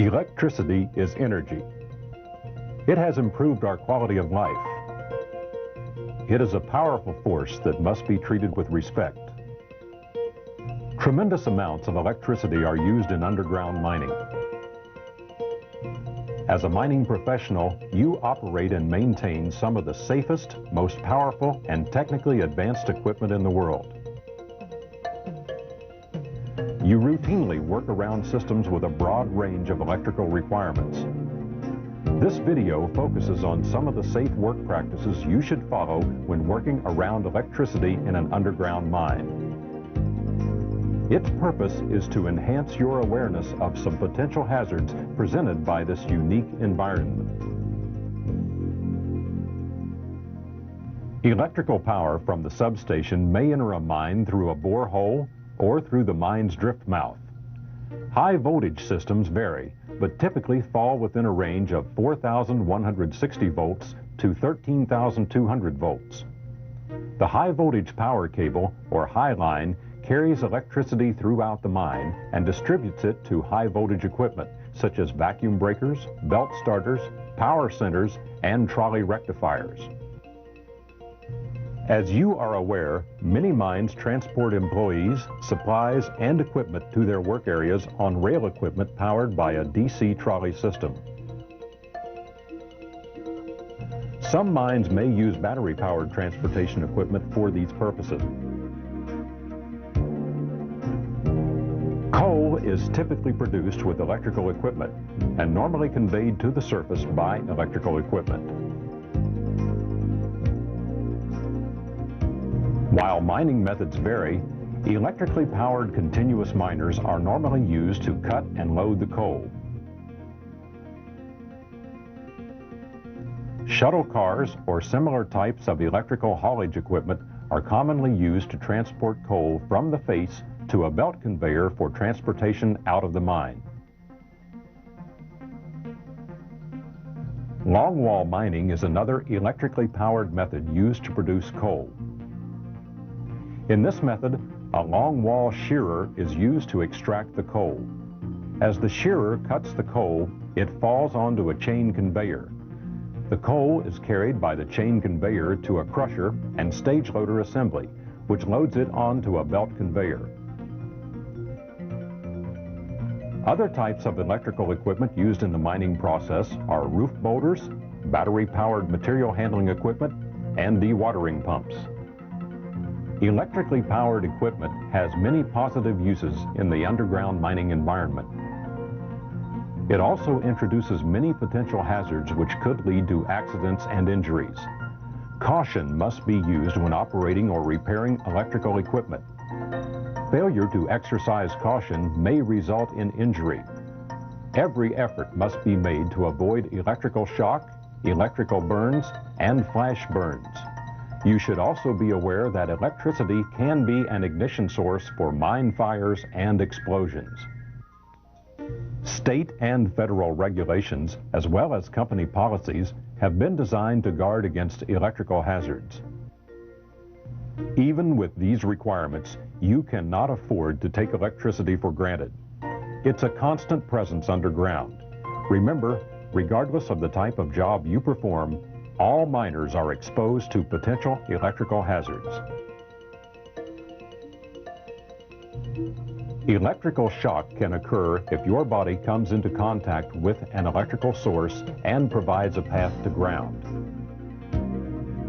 Electricity is energy. It has improved our quality of life. It is a powerful force that must be treated with respect. Tremendous amounts of electricity are used in underground mining. As a mining professional, you operate and maintain some of the safest, most powerful, and technically advanced equipment in the world. You routinely work around systems with a broad range of electrical requirements. This video focuses on some of the safe work practices you should follow when working around electricity in an underground mine. Its purpose is to enhance your awareness of some potential hazards presented by this unique environment. Electrical power from the substation may enter a mine through a borehole or through the mine's drift mouth. High voltage systems vary, but typically fall within a range of 4,160 volts to 13,200 volts. The high voltage power cable, or high line, carries electricity throughout the mine and distributes it to high voltage equipment such as vacuum breakers, belt starters, power centers, and trolley rectifiers. As you are aware, many mines transport employees, supplies, and equipment to their work areas on rail equipment powered by a DC trolley system. Some mines may use battery-powered transportation equipment for these purposes. Coal is typically produced with electrical equipment and normally conveyed to the surface by electrical equipment. While mining methods vary, electrically powered continuous miners are normally used to cut and load the coal. Shuttle cars or similar types of electrical haulage equipment are commonly used to transport coal from the face to a belt conveyor for transportation out of the mine. Longwall mining is another electrically powered method used to produce coal. In this method, a longwall shearer is used to extract the coal. As the shearer cuts the coal, it falls onto a chain conveyor. The coal is carried by the chain conveyor to a crusher and stage loader assembly, which loads it onto a belt conveyor. Other types of electrical equipment used in the mining process are roof bolters, battery-powered material handling equipment, and dewatering pumps. Electrically powered equipment has many positive uses in the underground mining environment. It also introduces many potential hazards which could lead to accidents and injuries. Caution must be used when operating or repairing electrical equipment. Failure to exercise caution may result in injury. Every effort must be made to avoid electrical shock, electrical burns, and flash burns. You should also be aware that electricity can be an ignition source for mine fires and explosions. State and federal regulations, as well as company policies, have been designed to guard against electrical hazards. Even with these requirements, you cannot afford to take electricity for granted. It's a constant presence underground. Remember, regardless of the type of job you perform, all miners are exposed to potential electrical hazards. Electrical shock can occur if your body comes into contact with an electrical source and provides a path to ground.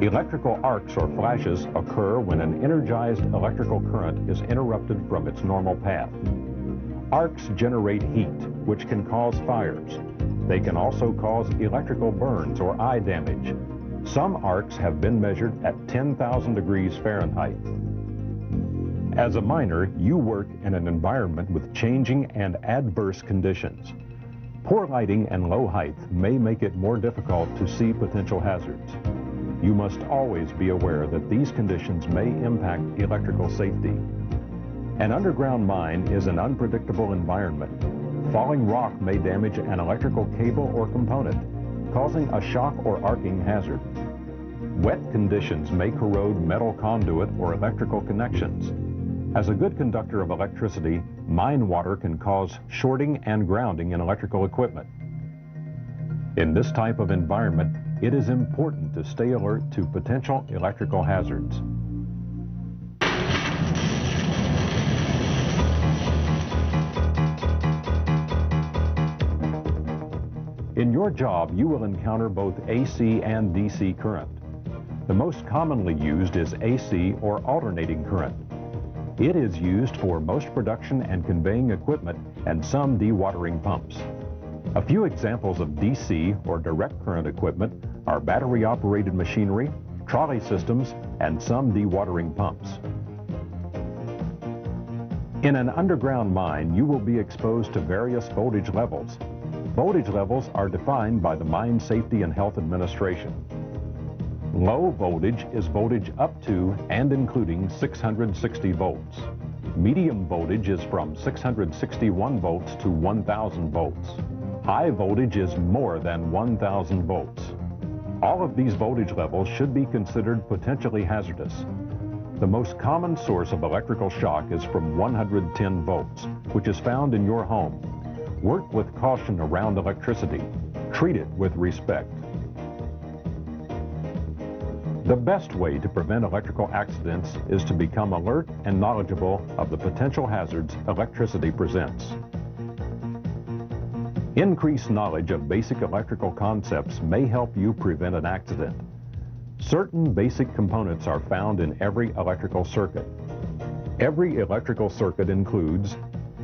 Electrical arcs or flashes occur when an energized electrical current is interrupted from its normal path. Arcs generate heat, which can cause fires. They can also cause electrical burns or eye damage. Some arcs have been measured at 10,000 degrees Fahrenheit. As a miner, you work in an environment with changing and adverse conditions. Poor lighting and low height may make it more difficult to see potential hazards. You must always be aware that these conditions may impact electrical safety. An underground mine is an unpredictable environment. Falling rock may damage an electrical cable or component, causing a shock or arcing hazard. Wet conditions may corrode metal conduit or electrical connections. As a good conductor of electricity, mine water can cause shorting and grounding in electrical equipment. In this type of environment, it is important to stay alert to potential electrical hazards. In your job, you will encounter both AC and DC current. The most commonly used is AC or alternating current. It is used for most production and conveying equipment and some dewatering pumps. A few examples of DC or direct current equipment are battery-operated machinery, trolley systems, and some dewatering pumps. In an underground mine, you will be exposed to various voltage levels. Voltage levels are defined by the Mine Safety and Health Administration. Low voltage is voltage up to and including 660 volts. Medium voltage is from 661 volts to 1,000 volts. High voltage is more than 1,000 volts. All of these voltage levels should be considered potentially hazardous. The most common source of electrical shock is from 110 volts, which is found in your home. Work with caution around electricity. Treat it with respect. The best way to prevent electrical accidents is to become alert and knowledgeable of the potential hazards electricity presents. Increased knowledge of basic electrical concepts may help you prevent an accident. Certain basic components are found in every electrical circuit. Every electrical circuit includes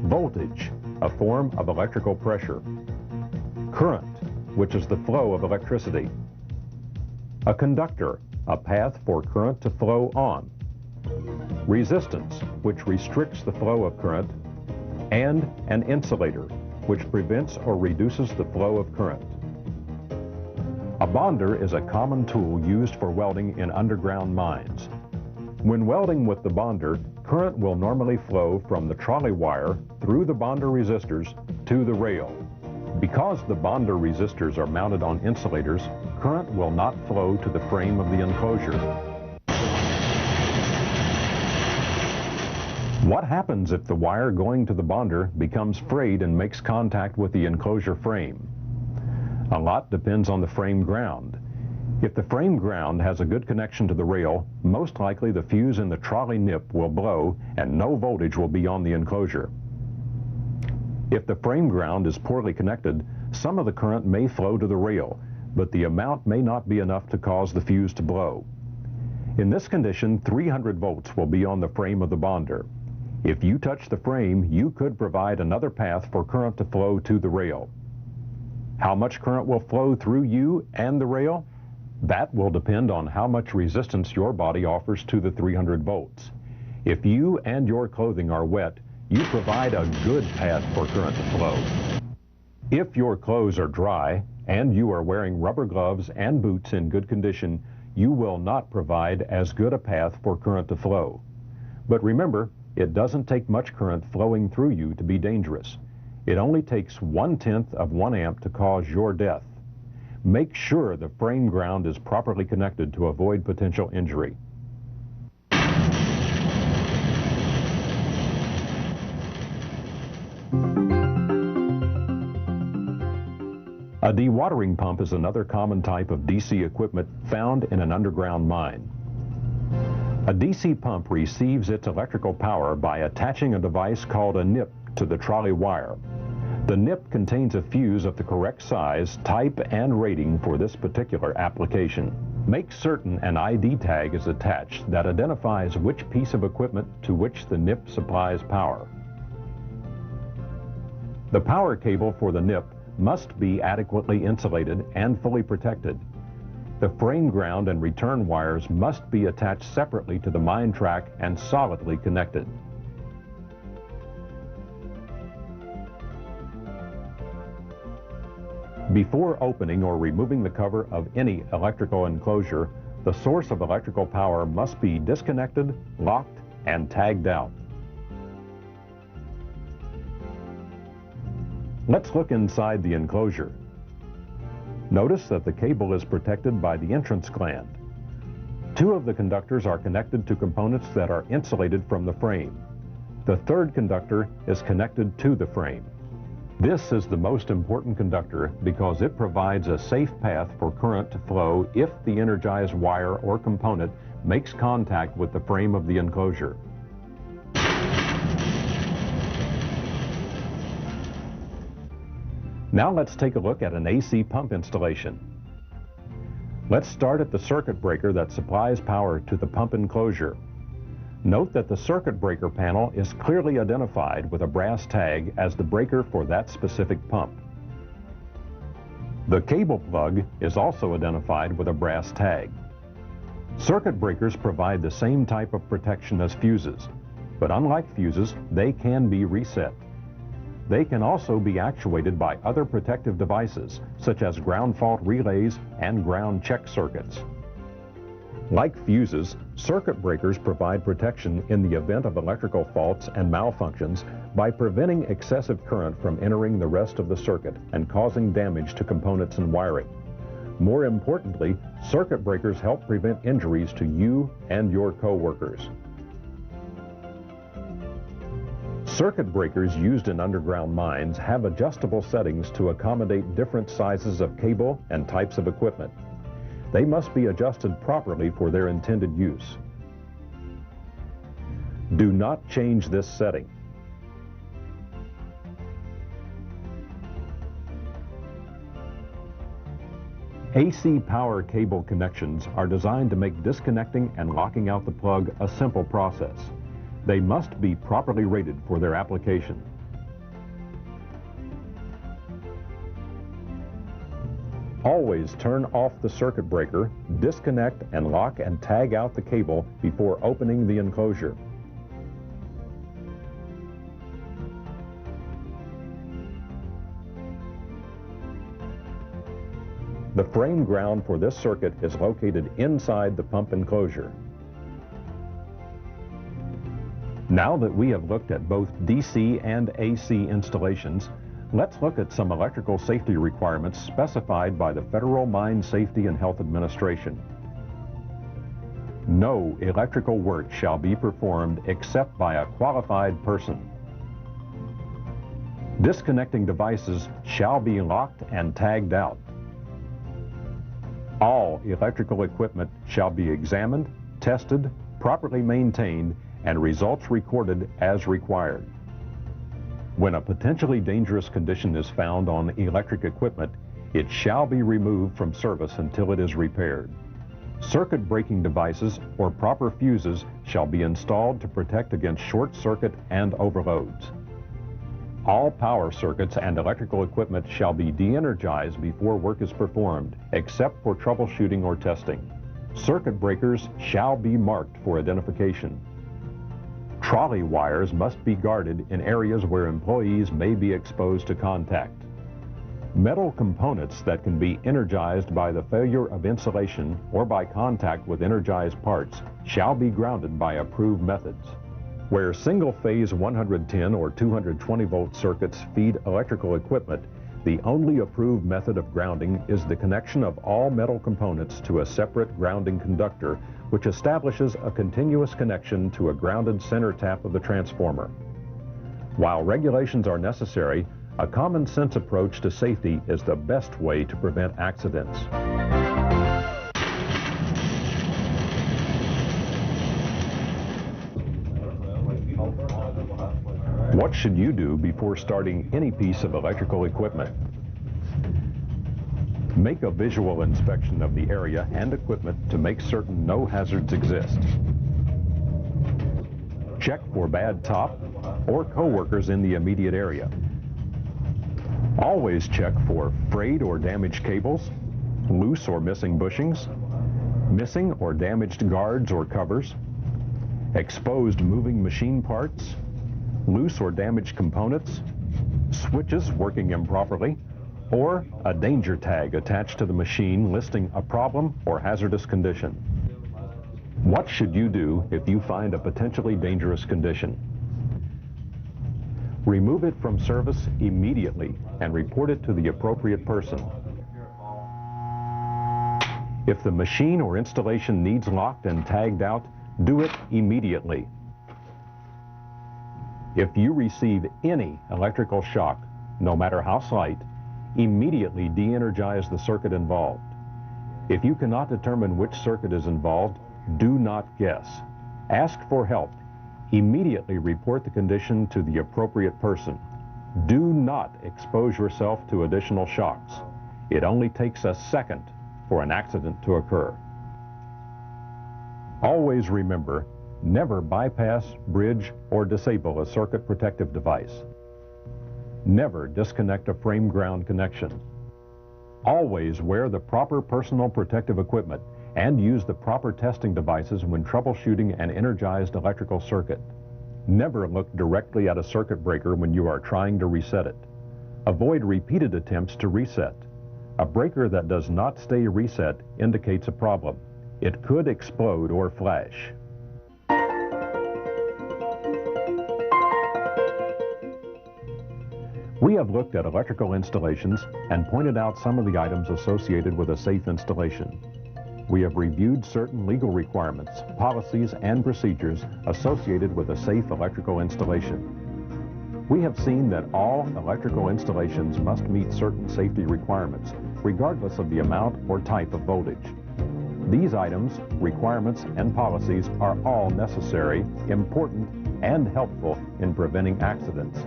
voltage, a form of electrical pressure; current, which is the flow of electricity; a conductor, a path for current to flow on; resistance, which restricts the flow of current; and an insulator, which prevents or reduces the flow of current. A bonder is a common tool used for welding in underground mines. When welding with the bonder, current will normally flow from the trolley wire through the bonder resistors to the rail. Because the bonder resistors are mounted on insulators, current will not flow to the frame of the enclosure. What happens if the wire going to the bonder becomes frayed and makes contact with the enclosure frame? A lot depends on the frame ground. If the frame ground has a good connection to the rail, most likely the fuse in the trolley nip will blow and no voltage will be on the enclosure. If the frame ground is poorly connected, some of the current may flow to the rail, but the amount may not be enough to cause the fuse to blow. In this condition, 300 volts will be on the frame of the bonder. If you touch the frame, you could provide another path for current to flow to the rail. How much current will flow through you and the rail? That will depend on how much resistance your body offers to the 300 volts. If you and your clothing are wet, you provide a good path for current to flow. If your clothes are dry and you are wearing rubber gloves and boots in good condition, you will not provide as good a path for current to flow. But remember, it doesn't take much current flowing through you to be dangerous. It only takes 1/10 of 1 amp to cause your death. Make sure the frame ground is properly connected to avoid potential injury. A dewatering pump is another common type of DC equipment found in an underground mine. A DC pump receives its electrical power by attaching a device called a nip to the trolley wire. The nip contains a fuse of the correct size, type, and rating for this particular application. Make certain an ID tag is attached that identifies which piece of equipment to which the nip supplies power. The power cable for the nip must be adequately insulated and fully protected. The frame ground and return wires must be attached separately to the mine track and solidly connected. Before opening or removing the cover of any electrical enclosure, the source of electrical power must be disconnected, locked, and tagged out. Let's look inside the enclosure. Notice that the cable is protected by the entrance gland. 2 of the conductors are connected to components that are insulated from the frame. The third conductor is connected to the frame. This is the most important conductor because it provides a safe path for current to flow if the energized wire or component makes contact with the frame of the enclosure. Now let's take a look at an AC pump installation. Let's start at the circuit breaker that supplies power to the pump enclosure. Note that the circuit breaker panel is clearly identified with a brass tag as the breaker for that specific pump. The cable plug is also identified with a brass tag. Circuit breakers provide the same type of protection as fuses, but unlike fuses, they can be reset. They can also be actuated by other protective devices, such as ground fault relays and ground check circuits. Like fuses, circuit breakers provide protection in the event of electrical faults and malfunctions by preventing excessive current from entering the rest of the circuit and causing damage to components and wiring. More importantly, circuit breakers help prevent injuries to you and your co-workers. Circuit breakers used in underground mines have adjustable settings to accommodate different sizes of cable and types of equipment. They must be adjusted properly for their intended use. Do not change this setting. AC power cable connections are designed to make disconnecting and locking out the plug a simple process. They must be properly rated for their application. Always turn off the circuit breaker, disconnect and lock and tag out the cable before opening the enclosure. The frame ground for this circuit is located inside the pump enclosure. Now that we have looked at both DC and AC installations, let's look at some electrical safety requirements specified by the Federal Mine Safety and Health Administration. No electrical work shall be performed except by a qualified person. Disconnecting devices shall be locked and tagged out. All electrical equipment shall be examined, tested, properly maintained, and results recorded as required. When a potentially dangerous condition is found on electric equipment, it shall be removed from service until it is repaired. Circuit breaking devices or proper fuses shall be installed to protect against short circuit and overloads. All power circuits and electrical equipment shall be de-energized before work is performed, except for troubleshooting or testing. Circuit breakers shall be marked for identification. Trolley wires must be guarded in areas where employees may be exposed to contact. Metal components that can be energized by the failure of insulation or by contact with energized parts shall be grounded by approved methods. Where single-phase 110 or 220 volt circuits feed electrical equipment, the only approved method of grounding is the connection of all metal components to a separate grounding conductor, which establishes a continuous connection to a grounded center tap of the transformer. While regulations are necessary, a common sense approach to safety is the best way to prevent accidents. What should you do before starting any piece of electrical equipment? Make a visual inspection of the area and equipment to make certain no hazards exist. Check for bad top or coworkers in the immediate area. Always check for frayed or damaged cables, loose or missing bushings, missing or damaged guards or covers, exposed moving machine parts, loose or damaged components, switches working improperly, or a danger tag attached to the machine listing a problem or hazardous condition. What should you do if you find a potentially dangerous condition? Remove it from service immediately and report it to the appropriate person. If the machine or installation needs locked and tagged out, do it immediately. If you receive any electrical shock, no matter how slight, immediately de-energize the circuit involved. If you cannot determine which circuit is involved, do not guess. Ask for help. Immediately report the condition to the appropriate person. Do not expose yourself to additional shocks. It only takes a second for an accident to occur. Always remember, never bypass, bridge, or disable a circuit protective device. Never disconnect a frame ground connection. Always wear the proper personal protective equipment and use the proper testing devices when troubleshooting an energized electrical circuit. Never look directly at a circuit breaker when you are trying to reset it. Avoid repeated attempts to reset. A breaker that does not stay reset indicates a problem. It could explode or flash. We have looked at electrical installations and pointed out some of the items associated with a safe installation. We have reviewed certain legal requirements, policies, and procedures associated with a safe electrical installation. We have seen that all electrical installations must meet certain safety requirements, regardless of the amount or type of voltage. These items, requirements, and policies are all necessary, important, and helpful in preventing accidents.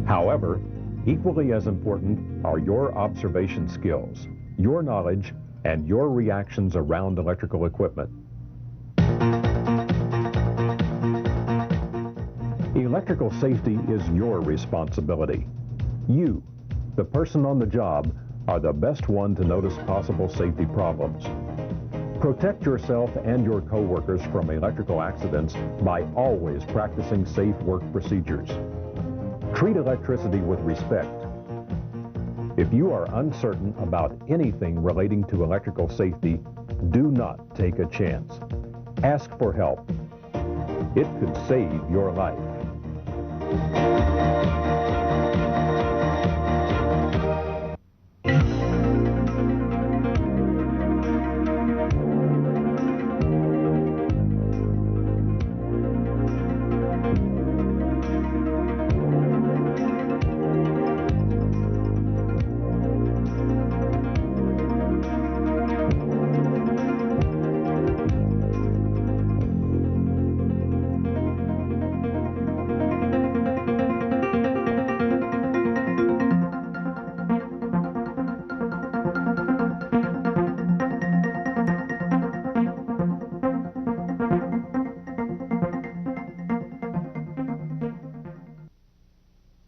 However, equally as important are your observation skills, your knowledge, and your reactions around electrical equipment. Electrical safety is your responsibility. You, the person on the job, are the best one to notice possible safety problems. Protect yourself and your coworkers from electrical accidents by always practicing safe work procedures. Treat electricity with respect. If you are uncertain about anything relating to electrical safety, do not take a chance. Ask for help. It could save your life.